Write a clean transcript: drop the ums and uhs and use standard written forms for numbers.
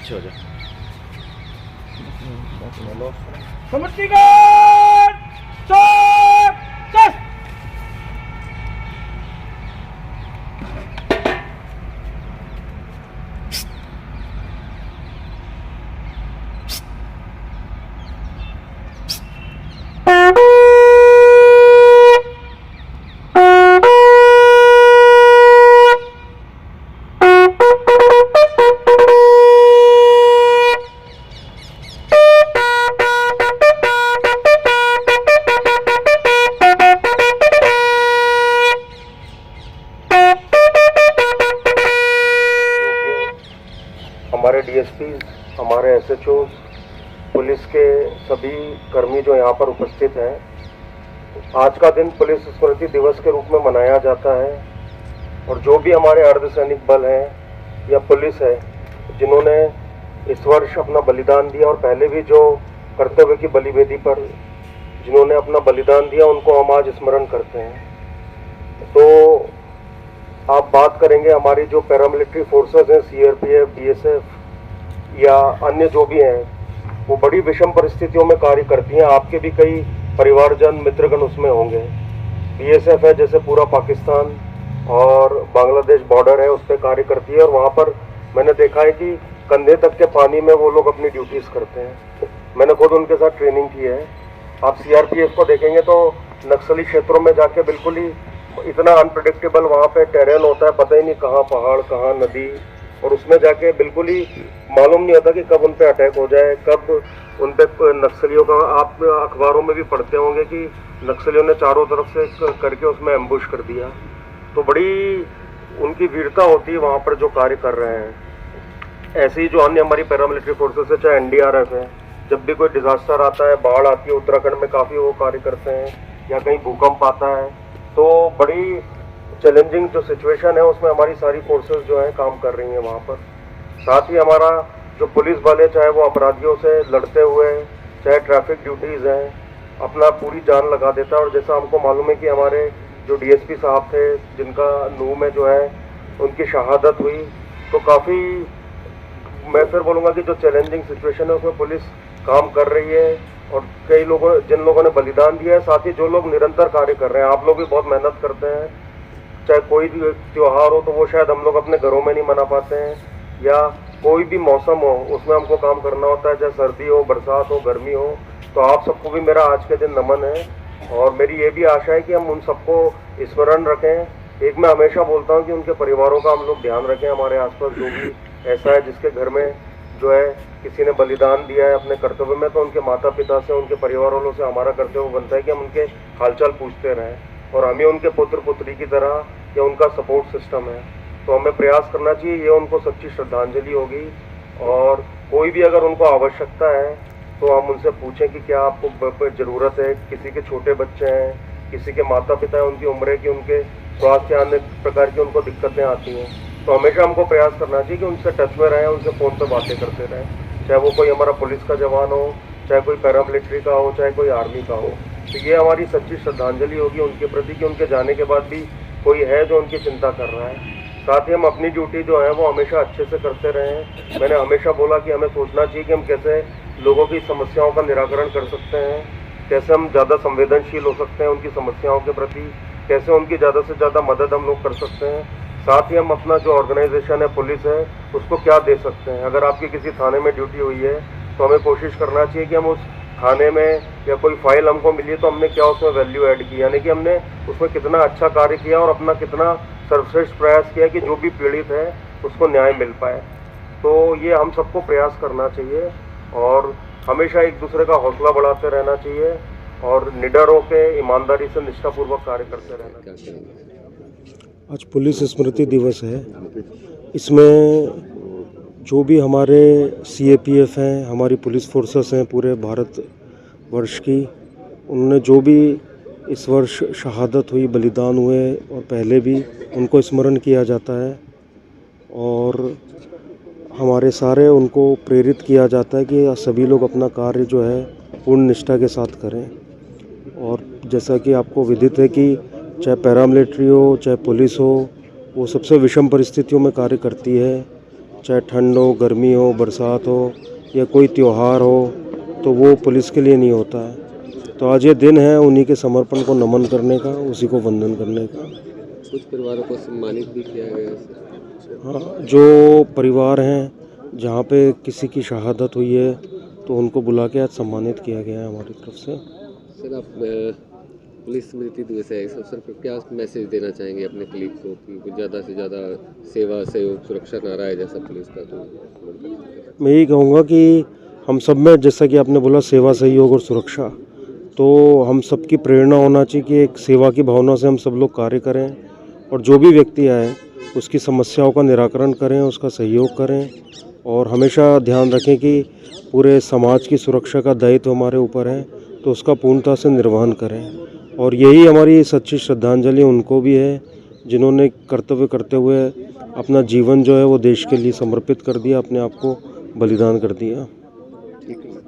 पीछे हो जा। समझतीगढ़ चल। हमारे डीएसपी, हमारे एसएचओ, पुलिस के सभी कर्मी जो यहाँ पर उपस्थित हैं, आज का दिन पुलिस स्मृति दिवस के रूप में मनाया जाता है। और जो भी हमारे अर्धसैनिक बल हैं या पुलिस है जिन्होंने इस वर्ष अपना बलिदान दिया और पहले भी जो कर्तव्य की बलिवेदी पर जिन्होंने अपना बलिदान दिया, उनको हम आज स्मरण करते हैं। तो आप बात करेंगे हमारी जो पैरामिलिट्री फोर्सेस हैं, सीआरपीएफ, बीएसएफ या अन्य जो भी हैं, वो बड़ी विषम परिस्थितियों में कार्य करती हैं। आपके भी कई परिवारजन, मित्रगण उसमें होंगे। बीएसएफ है जैसे पूरा पाकिस्तान और बांग्लादेश बॉर्डर है, उस पर कार्य करती है और वहाँ पर मैंने देखा है कि कंधे तक के पानी में वो लोग अपनी ड्यूटीज करते हैं। मैंने खुद उनके साथ ट्रेनिंग की है। आप सीआरपीएफ को देखेंगे तो नक्सली क्षेत्रों में जाके बिल्कुल ही इतना अनप्रेडिक्टेबल वहाँ पे टेरेन होता है, पता ही नहीं कहाँ पहाड़ कहाँ नदी, और उसमें जाके बिल्कुल ही मालूम नहीं होता कि कब उन पे अटैक हो जाए, कब उन पे नक्सलियों का। आप अखबारों में भी पढ़ते होंगे कि नक्सलियों ने चारों तरफ से करके उसमें एम्बुश कर दिया। तो बड़ी उनकी वीरता होती है वहाँ पर जो कार्य कर रहे हैं। ऐसे ही जो अन्य हमारी पैरामिलिट्री फोर्सेस है, चाहे एनडीआरएफ है, जब भी कोई डिजास्टर आता है, बाढ़ आती है, उत्तराखंड में काफ़ी वो कार्य करते हैं, या कहीं भूकंप आता है, तो बड़ी चैलेंजिंग जो सिचुएशन है उसमें हमारी सारी फोर्सेस जो है काम कर रही हैं वहाँ पर। साथ ही हमारा जो पुलिस बल है, चाहे वो अपराधियों से लड़ते हुए, चाहे ट्रैफिक ड्यूटीज़ हैं, अपना पूरी जान लगा देता है। और जैसा हमको मालूम है कि हमारे जो डीएसपी साहब थे जिनका नूह में जो है उनकी शहादत हुई, तो काफ़ी मैं फिर बोलूँगा कि जो चैलेंजिंग सिचुएशन है उसमें पुलिस काम कर रही है। और कई लोगों जिन लोगों ने बलिदान दिया है, साथ ही जो लोग निरंतर कार्य कर रहे हैं, आप लोग भी बहुत मेहनत करते हैं। चाहे कोई भी त्यौहार हो तो वो शायद हम लोग अपने घरों में नहीं मना पाते हैं, या कोई भी मौसम हो उसमें हमको काम करना होता है, चाहे सर्दी हो, बरसात हो, गर्मी हो। तो आप सबको भी मेरा आज के दिन नमन है और मेरी ये भी आशा है कि हम उन सबको स्मरण रखें। एक मैं हमेशा बोलता हूँ कि उनके परिवारों का हम लोग ध्यान रखें। हमारे आसपास जो भी ऐसा है जिसके घर में जो है किसी ने बलिदान दिया है अपने कर्तव्य में, तो उनके माता पिता से, उनके परिवार वालों से हमारा कर्तव्य बनता है कि हम उनके हालचाल पूछते रहें और हमें उनके पुत्र पुत्री की तरह या उनका सपोर्ट सिस्टम है तो हमें प्रयास करना चाहिए। ये उनको सच्ची श्रद्धांजलि होगी। और कोई भी अगर उनको आवश्यकता है तो हम उनसे पूछें कि क्या आपको ज़रूरत है। किसी के छोटे बच्चे हैं, किसी के माता पिता हैं, उनकी उम्र है कि उनके स्वास्थ्य अन्य प्रकार की उनको दिक्कतें आती हैं, तो हमेशा हमको प्रयास करना चाहिए कि उनसे टच में रहें, उनसे फ़ोन पर बातें करते रहें। चाहे वो कोई हमारा पुलिस का जवान हो, चाहे कोई पैरामिलिट्री का हो, चाहे कोई आर्मी का हो। तो ये हमारी सच्ची श्रद्धांजलि होगी उनके प्रति कि उनके जाने के बाद भी कोई है जो उनकी चिंता कर रहा है। साथ ही हम अपनी ड्यूटी जो है वो हमेशा अच्छे से करते रहें। मैंने हमेशा बोला कि हमें सोचना चाहिए कि हम कैसे लोगों की समस्याओं का निराकरण कर सकते हैं, कैसे हम ज़्यादा संवेदनशील हो सकते हैं उनकी समस्याओं के प्रति, कैसे उनकी ज़्यादा से ज़्यादा मदद हम लोग कर सकते हैं। साथ ही हम अपना जो ऑर्गेनाइजेशन है, पुलिस है, उसको क्या दे सकते हैं। अगर आपकी किसी थाने में ड्यूटी हुई है तो हमें कोशिश करना चाहिए कि हम उस थाने में या कोई फाइल हमको मिली तो हमने क्या उसमें वैल्यू ऐड की, यानी कि हमने उसमें कितना अच्छा कार्य किया और अपना कितना सर्वश्रेष्ठ प्रयास किया कि जो भी पीड़ित है उसको न्याय मिल पाए। तो ये हम सबको प्रयास करना चाहिए और हमेशा एक दूसरे का हौसला बढ़ाते रहना चाहिए और निडर होकर ईमानदारी से निष्ठापूर्वक कार्य करते रहना चाहिए। आज पुलिस स्मृति दिवस है। इसमें जो भी हमारे सीएपीएफ हैं, हमारी पुलिस फोर्सेस हैं पूरे भारत वर्ष की, उन्होंने जो भी इस वर्ष शहादत हुई, बलिदान हुए और पहले भी, उनको स्मरण किया जाता है और हमारे सारे उनको प्रेरित किया जाता है कि सभी लोग अपना कार्य जो है पूर्ण निष्ठा के साथ करें। और जैसा कि आपको विदित है कि चाहे पैरामिलिट्री हो, चाहे पुलिस हो, वो सबसे विषम परिस्थितियों में कार्य करती है। चाहे ठंड हो, गर्मी हो, बरसात हो या कोई त्यौहार हो, तो वो पुलिस के लिए नहीं होता है। तो आज ये दिन है उन्हीं के समर्पण को नमन करने का, उसी को वंदन करने का। कुछ परिवारों को सम्मानित भी किया गया है। हाँ, जो परिवार हैं जहाँ पे किसी की शहादत हुई है तो उनको बुला के आज सम्मानित किया गया है हमारी तरफ से। सर, आप पुलिस स्मृति दिवस है, इस अवसर पर क्या मैसेज देना चाहेंगे अपने कलीग को कि ज़्यादा से ज़्यादा सेवा, सहयोग, सुरक्षा नारा है जैसा पुलिस का, तो मैं यही कहूँगा कि हम सब में, जैसा कि आपने बोला, सेवा, सहयोग और सुरक्षा, तो हम सबकी प्रेरणा होना चाहिए कि एक सेवा की भावना से हम सब लोग कार्य करें और जो भी व्यक्ति आए उसकी समस्याओं का निराकरण करें, उसका सहयोग करें और हमेशा ध्यान रखें कि पूरे समाज की सुरक्षा का दायित्व हमारे ऊपर है, तो उसका पूर्णता से निर्वहन करें। और यही हमारी सच्ची श्रद्धांजलि उनको भी है जिन्होंने कर्तव्य करते हुए अपना जीवन जो है वो देश के लिए समर्पित कर दिया, अपने आप को बलिदान कर दिया। ठीक है।